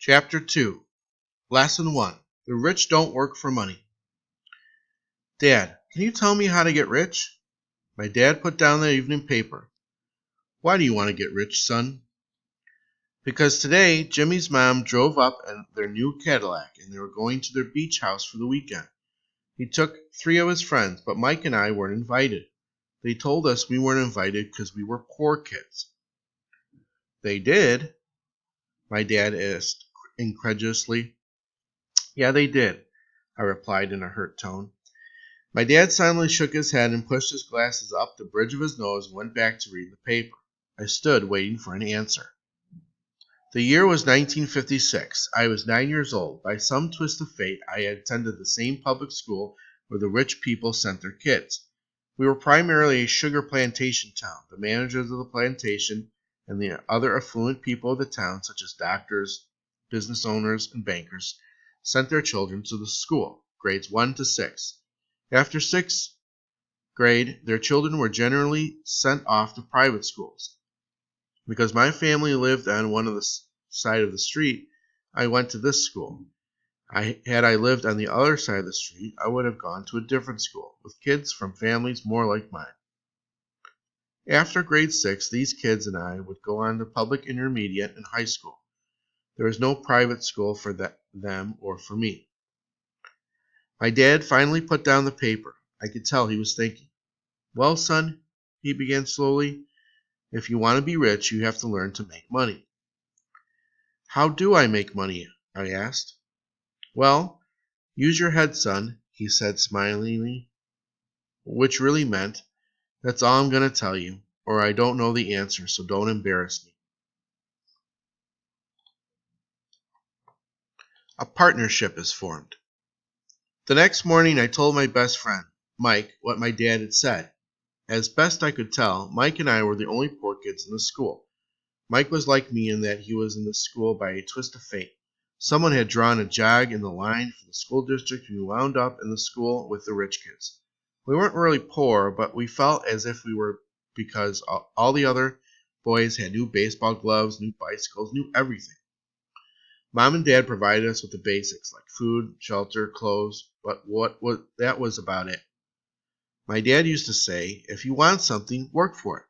Chapter 2, Lesson 1. The Rich Don't Work for Money. Dad, can you tell me how to get rich? My dad put down the evening paper. Why do you want to get rich, son? Because today, Jimmy's mom drove up in their new Cadillac and they were going to their beach house for the weekend. He took 3 of his friends, but Mike and I weren't invited. They told us we weren't invited because we were poor kids. They did? My dad asked incredulously. Yeah, they did, I replied in a hurt tone. My dad silently shook his head and pushed his glasses up the bridge of his nose and went back to read the paper. I stood waiting for an answer. The year was 1956. I was 9 years old. By some twist of fate, I had attended the same public school where the rich people sent their kids. We were primarily a sugar plantation town. The managers of the plantation and the other affluent people of the town, such as doctors, business owners, and bankers, sent their children to the school, grades 1 to 6. After 6th grade, their children were generally sent off to private schools. Because my family lived on one of the side of the street, I went to this school. Had I lived on the other side of the street, I would have gone to a different school, with kids from families more like mine. After grade 6, these kids and I would go on to public intermediate and high school. There was no private school for them or for me. My dad finally put down the paper. I could tell he was thinking. Well, son, he began slowly, if you want to be rich, you have to learn to make money. How do I make money? I asked. Well, use your head, son, he said smilingly, which really meant, that's all I'm going to tell you, or I don't know the answer, so don't embarrass me. A partnership is formed. The next morning, I told my best friend, Mike, what my dad had said. As best I could tell, Mike and I were the only poor kids in the school. Mike was like me in that he was in the school by a twist of fate. Someone had drawn a jog in the line for the school district and we wound up in the school with the rich kids. We weren't really poor, but we felt as if we were because all the other boys had new baseball gloves, new bicycles, new everything. Mom and Dad provided us with the basics like food, shelter, clothes, but that was about it. My dad used to say, if you want something, work for it.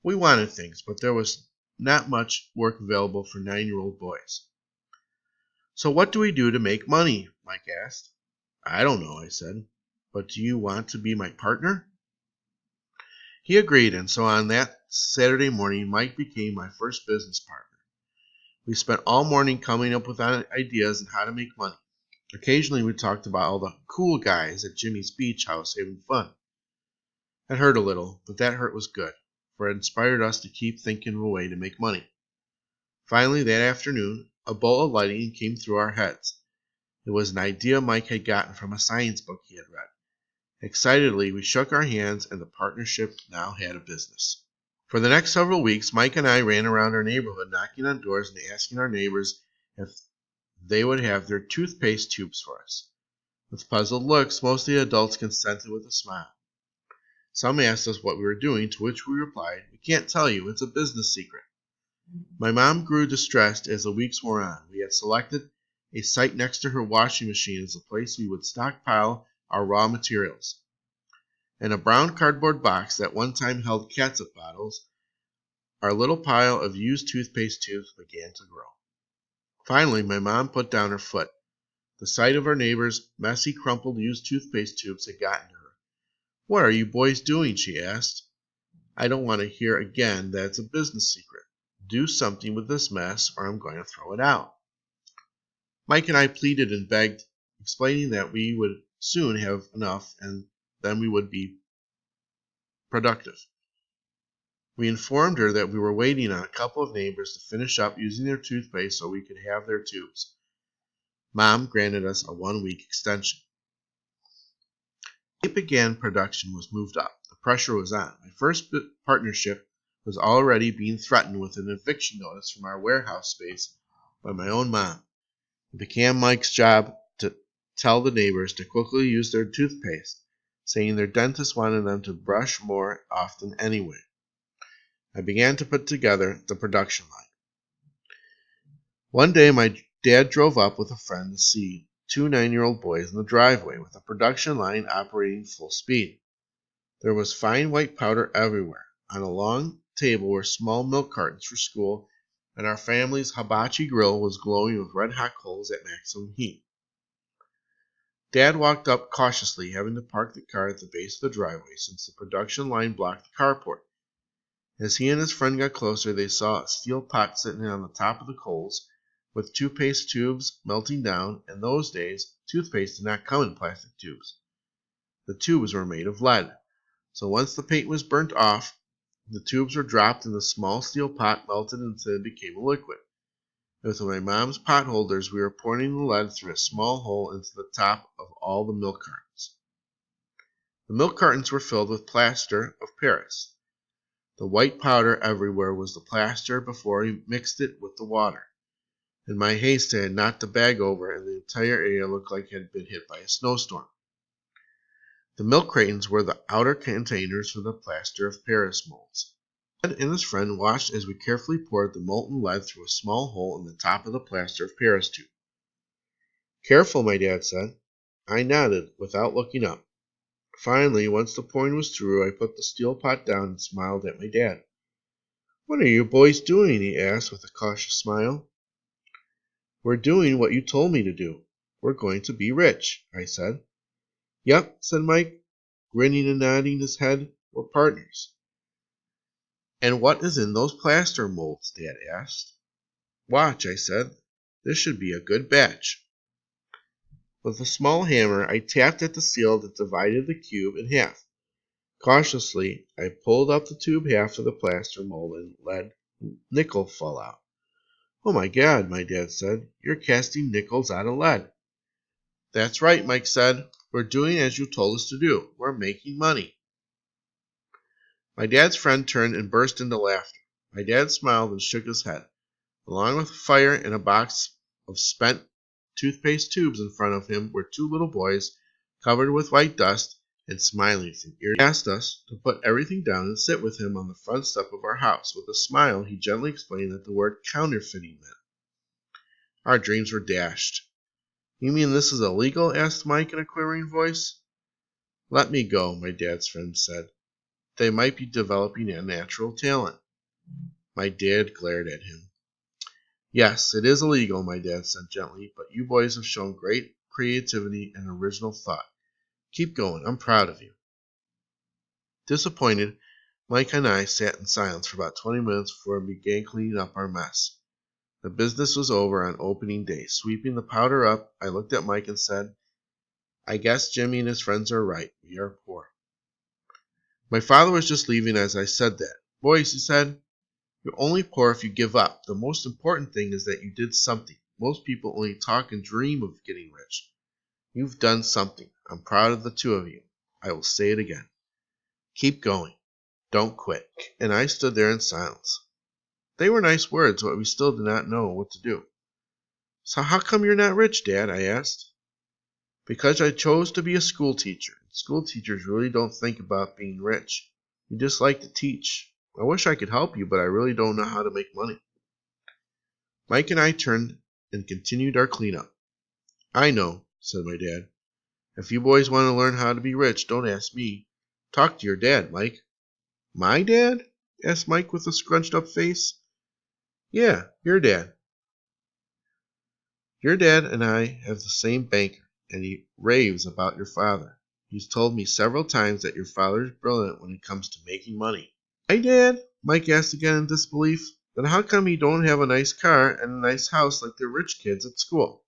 We wanted things, but there was not much work available for 9-year-old boys. So what do we do to make money? Mike asked. I don't know, I said. But do you want to be my partner? He agreed, and so on that Saturday morning, Mike became my first business partner. We spent all morning coming up with ideas on how to make money. Occasionally we talked about all the cool guys at Jimmy's beach house having fun. It hurt a little, but that hurt was good, for it inspired us to keep thinking of a way to make money. Finally, that afternoon, a bolt of lightning came through our heads. It was an idea Mike had gotten from a science book he had read. Excitedly, we shook our hands, and the partnership now had a business. For the next several weeks, Mike and I ran around our neighborhood knocking on doors and asking our neighbors if they would have their toothpaste tubes for us. With puzzled looks, most of the adults consented with a smile. Some asked us what we were doing, to which we replied, we can't tell you, it's a business secret. My mom grew distressed as the weeks wore on. We had selected a site next to her washing machine as a place we would stockpile our raw materials. In a brown cardboard box that one time held catsup bottles, our little pile of used toothpaste tubes began to grow. Finally, my mom put down her foot. The sight of our neighbors' messy, crumpled used toothpaste tubes had gotten to her. What are you boys doing? She asked. I don't want to hear again that it's a business secret. Do something with this mess or I'm going to throw it out. Mike and I pleaded and begged, explaining that we would soon have enough and then we would be productive. We informed her that we were waiting on a couple of neighbors to finish up using their toothpaste so we could have their tubes. Mom granted us a 1-week extension. The date began production was moved up. The pressure was on. My first partnership was already being threatened with an eviction notice from our warehouse space by my own mom. It became Mike's job to tell the neighbors to quickly use their toothpaste, saying their dentist wanted them to brush more often anyway. I began to put together the production line. One day my Dad drove up with a friend to see two 9-year-old boys in the driveway with a production line operating full speed. There was fine white powder everywhere. On a long table were small milk cartons for school, and our family's hibachi grill was glowing with red-hot coals at maximum heat. Dad walked up cautiously, having to park the car at the base of the driveway since the production line blocked the carport. As he and his friend got closer, they saw a steel pot sitting on the top of the coals, with toothpaste tubes melting down. In those days, toothpaste did not come in plastic tubes. The tubes were made of lead, so once the paint was burnt off, the tubes were dropped in the small steel pot, melted until it became a liquid. With my mom's pot holders, we were pouring the lead through a small hole into the top of all the milk cartons. The milk cartons were filled with plaster of Paris. The white powder everywhere was the plaster before we mixed it with the water. In my haste, I had knocked the bag over, and the entire area looked like it had been hit by a snowstorm. The milk crayons were the outer containers for the plaster of Paris molds. Dad and his friend watched as we carefully poured the molten lead through a small hole in the top of the plaster of Paris tube. "Careful," my dad said. I nodded, without looking up. Finally, once the pouring was through, I put the steel pot down and smiled at my dad. "What are you boys doing?" he asked with a cautious smile. "We're doing what you told me to do. We're going to be rich," I said. "Yep," said Mike, grinning and nodding his head. "We're partners." "And what is in those plaster molds?" Dad asked. "Watch," I said. "This should be a good batch." With a small hammer, I tapped at the seal that divided the cube in half. Cautiously, I pulled up the tube half of the plaster mold and let nickel fall out. "Oh my God," my dad said. "You're casting nickels out of lead." "That's right," Mike said. "We're doing as you told us to do. We're making money." My dad's friend turned and burst into laughter. My dad smiled and shook his head. Along with a fire and a box of spent toothpaste tubes in front of him were two little boys, covered with white dust and smiling from ear to ear. He asked us to put everything down and sit with him on the front step of our house. With a smile, he gently explained that the word counterfeiting meant. Our dreams were dashed. "You mean this is illegal?" asked Mike in a quivering voice. "Let me go," my dad's friend said. "They might be developing a natural talent." My dad glared at him. "Yes, it is illegal," my dad said gently, "but you boys have shown great creativity and original thought. Keep going. I'm proud of you." Disappointed, Mike and I sat in silence for about 20 minutes before we began cleaning up our mess. The business was over on opening day. Sweeping the powder up, I looked at Mike and said, "I guess Jimmy and his friends are right. We are poor." My father was just leaving as I said that. "Boys," he said, "you're only poor if you give up. The most important thing is that you did something. Most people only talk and dream of getting rich. You've done something. I'm proud of the two of you. I will say it again. Keep going. Don't quit." And I stood there in silence. They were nice words, but we still did not know what to do. "So how come you're not rich, Dad?" I asked. "Because I chose to be a school teacher. School teachers really don't think about being rich. We just like to teach. I wish I could help you, but I really don't know how to make money." Mike and I turned and continued our cleanup. "I know," said my dad. "If you boys want to learn how to be rich, don't ask me. Talk to your dad, Mike." "My dad?" asked Mike with a scrunched up face. "Yeah, your dad. Your dad and I have the same banker, and he raves about your father. He's told me several times that your father is brilliant when it comes to making money." "My dad?" Mike asked again in disbelief. "Then how come he don't have a nice car and a nice house like the rich kids at school?"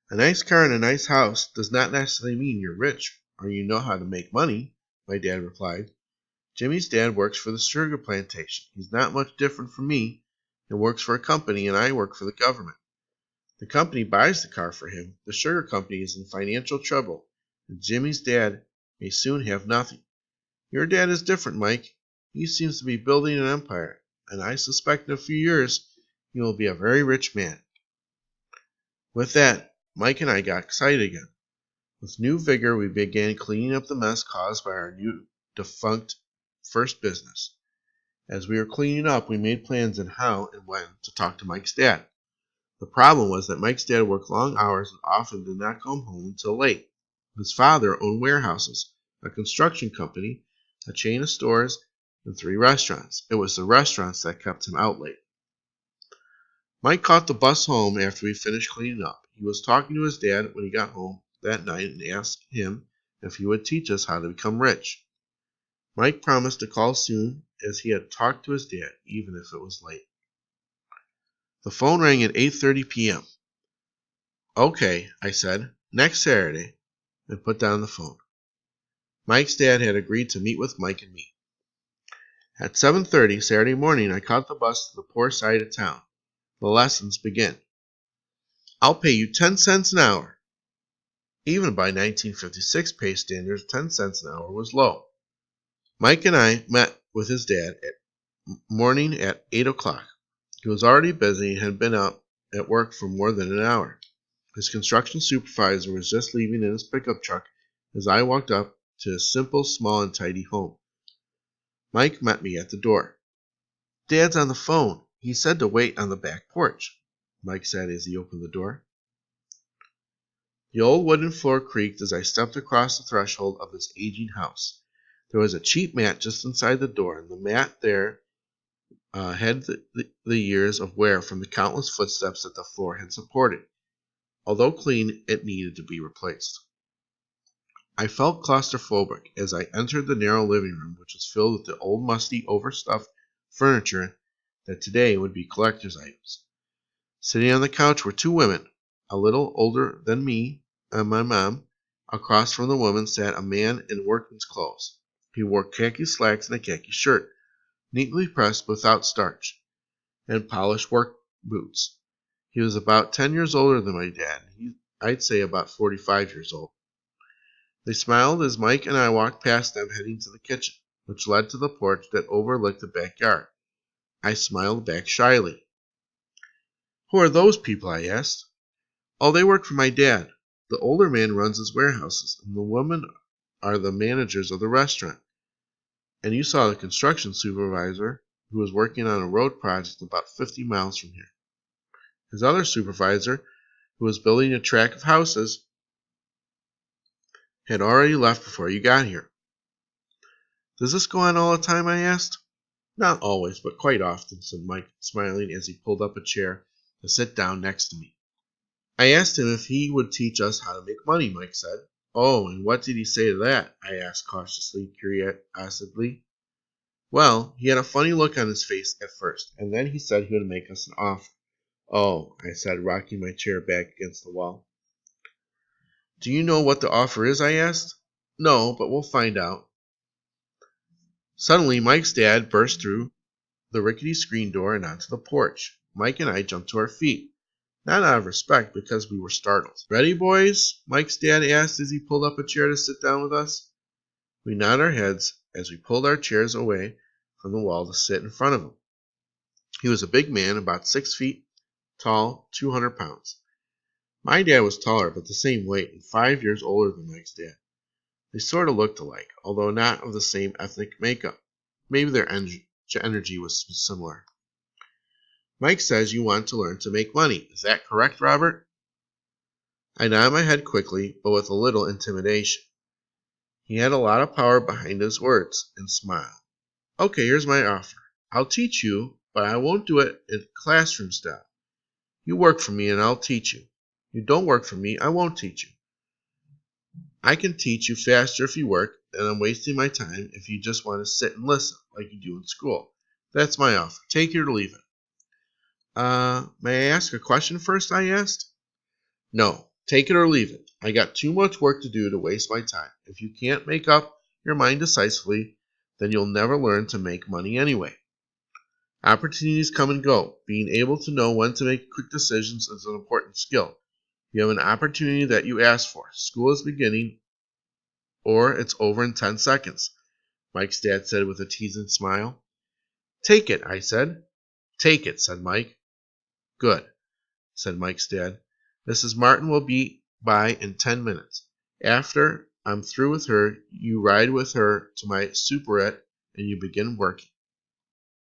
"A nice car and a nice house does not necessarily mean you're rich or you know how to make money," my dad replied. "Jimmy's dad works for the sugar plantation. He's not much different from me. He works for a company and I work for the government. The company buys the car for him. The sugar company is in financial trouble, and Jimmy's dad may soon have nothing. Your dad is different, Mike. He seems to be building an empire, and I suspect in a few years he will be a very rich man." With that, Mike and I got excited again. With new vigor, we began cleaning up the mess caused by our new defunct first business. As we were cleaning up, we made plans on how and when to talk to Mike's dad. The problem was that Mike's dad worked long hours and often did not come home until late. His father owned warehouses, a construction company, a chain of stores, and 3 restaurants. It was the restaurants that kept him out late. Mike caught the bus home after we finished cleaning up. He was talking to his dad when he got home that night and asked him if he would teach us how to become rich. Mike promised to call soon, as he had talked to his dad, even if it was late. The phone rang at 8:30 p.m. "Okay," I said, "next Saturday," and put down the phone. Mike's dad had agreed to meet with Mike and me. At 7:30 Saturday morning, I caught the bus to the poor side of town. The lessons begin. "I'll pay you 10 cents an hour." Even by 1956 pay standards, 10 cents an hour was low. Mike and I met with his dad morning at 8 o'clock. He was already busy and had been out at work for more than an hour. His construction supervisor was just leaving in his pickup truck as I walked up to his simple, small, and tidy home. Mike met me at the door. "Dad's on the phone. He said to wait on the back porch," Mike said as he opened the door. The old wooden floor creaked as I stepped across the threshold of this aging house. There was a cheap mat just inside the door, and the mat there had the years of wear from the countless footsteps that the floor had supported. Although clean, it needed to be replaced. I felt claustrophobic as I entered the narrow living room, which was filled with the old, musty, overstuffed furniture that today would be collector's items. Sitting on the couch were 2 women, a little older than me and my mom. Across from the woman sat a man in workman's clothes. He wore khaki slacks and a khaki shirt, neatly pressed without starch, and polished work boots. He was about 10 years older than my dad. I'd say about 45 years old. They smiled as Mike and I walked past them heading to the kitchen, which led to the porch that overlooked the backyard. I smiled back shyly. "Who are those people?" I asked. "Oh, they work for my dad. The older man runs his warehouses, and the women are the managers of the restaurant. And you saw the construction supervisor, who was working on a road project about 50 miles from here. His other supervisor, who was building a track of houses, had already left before you got here." "Does this go on all the time?" I asked. "Not always, but quite often," said Mike, smiling as he pulled up a chair to sit down next to me. I asked him if he would teach us how to make money, Mike said. "Oh, and what did he say to that?" I asked cautiously, curiously. "Well, he had a funny look on his face at first, and then he said he would make us an offer." "Oh," I said, rocking my chair back against the wall. "Do you know what the offer is?" I asked. "No, but we'll find out." Suddenly, Mike's dad burst through the rickety screen door and onto the porch. Mike and I jumped to our feet, not out of respect, because we were startled. "Ready, boys?" Mike's dad asked as he pulled up a chair to sit down with us. We nodded our heads as we pulled our chairs away from the wall to sit in front of him. He was a big man, about 6 feet tall, 200 pounds. My dad was taller, but the same weight, and 5 years older than Mike's dad. They sort of looked alike, although not of the same ethnic makeup. Maybe their energy was similar. "Mike says you want to learn to make money. Is that correct, Robert?" I nodded my head quickly, but with a little intimidation. He had a lot of power behind his words, and smiled. "Okay, here's my offer. I'll teach you, but I won't do it in classroom style. You work for me and I'll teach you. You don't work for me, I won't teach you. I can teach you faster if you work, and I'm wasting my time if you just want to sit and listen, like you do in school. That's my offer. Take it or leave it." May I ask a question first?" I asked. "No, take it or leave it. I got too much work to do to waste my time. If you can't make up your mind decisively, then you'll never learn to make money anyway. Opportunities come and go. Being able to know when to make quick decisions is an important skill. You have an opportunity that you asked for. School is beginning, or it's over in 10 seconds, Mike's dad said with a teasing smile. "Take it," I said. "Take it," said Mike. "Good," said Mike's dad. "Mrs. Martin will be by in 10 minutes. After I'm through with her, you ride with her to my superette and you begin working."